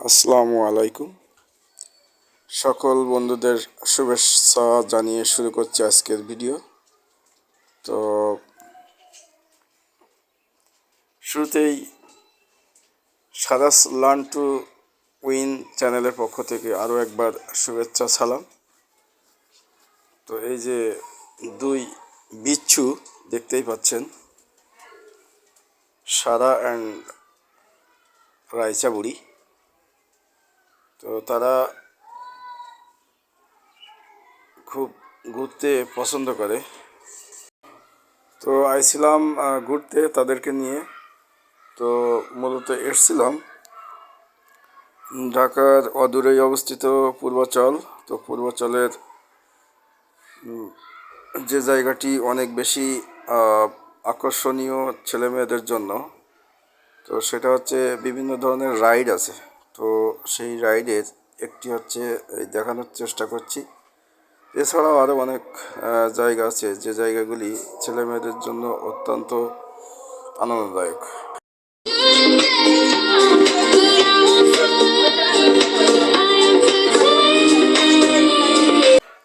আসসালামু আলাইকুম। সকল বন্ধুদের শুভেচ্ছা জানিয়ে শুরু করছি আজকের ভিডিও। তো শুরুতেই সারাস লার্ন টু উইন চ্যানেলের পক্ষ থেকে আরও একবার শুভেচ্ছা সালাম। তো এই যে দুই বিচ্ছু দেখতেই পাচ্ছেন, সারা অ্যান্ড রাইচা বুড়ি। তো তারা খুব ঘুরতে পছন্দ করে। তো আইছিলাম ঘুরতে তাদেরকে নিয়ে। তো মূলত এসছিলাম ঢাকার অদূরেই অবস্থিত পূর্বাচল। তো পূর্বাচলের যে জায়গাটি অনেক বেশি আকর্ষণীয় ছেলে মেয়েদের জন্য, তো সেটা হচ্ছে বিভিন্ন ধরনের রাইড আছে। তো সেই রাইডের একটি হচ্ছে দেখানোর চেষ্টা করছি। এছাড়াও আরও অনেক জায়গা আছে যে জায়গাগুলি ছেলে মেয়েদের জন্য অত্যন্ত আনন্দদায়ক।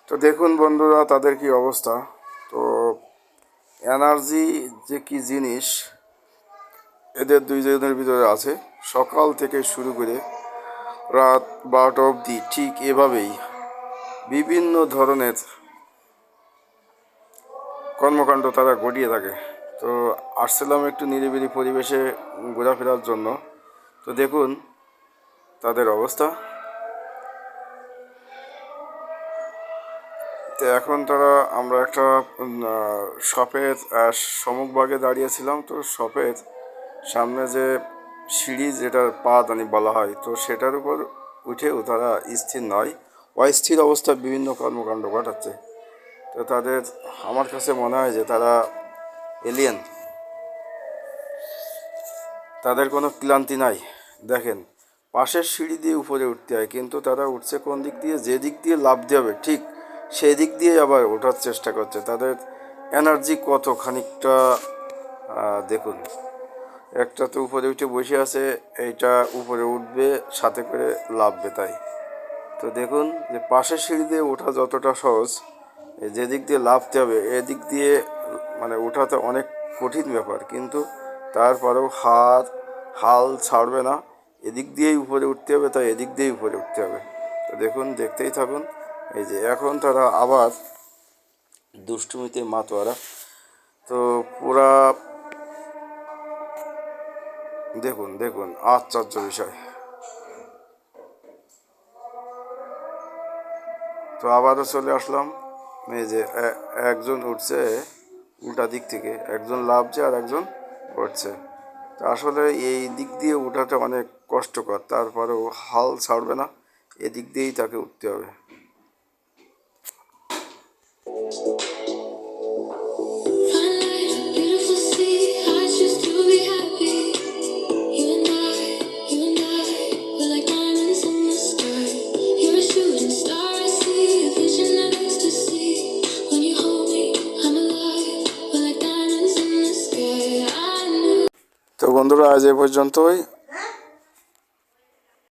তো দেখুন বন্ধুরা, তাদের কি অবস্থা। তো এনার্জি যে কি জিনিস এদের দুইজনের ভিতরে আছে। সকাল থেকে শুরু করে রাত 12টা অবধি ঠিক এভাবেই বিভিন্ন ধরনের কর্মকাণ্ড তারা ঘটিয়ে থাকে। তো আসছিলাম একটু নিরিবিলি পরিবেশে ঘোরাফেরার জন্য। তো দেখুন তাদের অবস্থা। তো এখন আমরা একটা শপের সম্মুখভাগে দাঁড়িয়েছিলাম। তো শপের সামনে যে সিঁড়ি, যেটার পাদানি বলা হয়, তো সেটার উপর উঠেও তারা স্থির নয়, অস্থির অবস্থায় বিভিন্ন কর্মকাণ্ড ঘটাচ্ছে। তো আমার কাছে মনে হয় যে তারা এলিয়েন। তাদের কোনো ক্লান্তি নাই। দেখেন, পাশের সিঁড়ি দিয়ে উপরে উঠতে হয়, কিন্তু তারা উঠছে কোন দিক দিয়ে? যে দিক দিয়ে লাফ দিয়ে হবে ঠিক সেই দিক দিয়ে আবার ওঠার চেষ্টা করছে। তাদের এনার্জি কত খানিকটা দেখুন। একটা তো উপরে উঠে বসে আছে, এইটা উপরে উঠবে, সাথে করে লাফবে। তাই তো দেখুন যে পাশের সিঁড়ি দিয়ে ওঠা যতটা সহজ, যে দিক দিয়ে লাফতে হবে এদিক দিয়ে মানে ওঠাতে অনেক কঠিন ব্যাপার। কিন্তু তারপরেও হাল ছাড়বে না, এদিক দিয়েই উপরে উঠতে হবে, তাই এদিক দিয়েই উপরে উঠতে হবে। তো দেখুন, দেখতেই থাকুন। এই যে এখন তারা আবার দুষ্টুমিতে মাতোয়ারা। তো পুরা দেখুন দেখুন, আশ্চর্য বিষয়। তো আবারও চলে আসলাম। এই যে একজন উঠছে উল্টা দিক থেকে, একজন লাফছে আর একজন উঠছে। তো আসলে এই দিক দিয়ে উঠাটা অনেক কষ্টকর, তারপরেও হাল ছাড়বে না, এদিক দিয়েই তাকে উঠতে হবে। তো বন্ধুরা, আজ এ পর্যন্তই।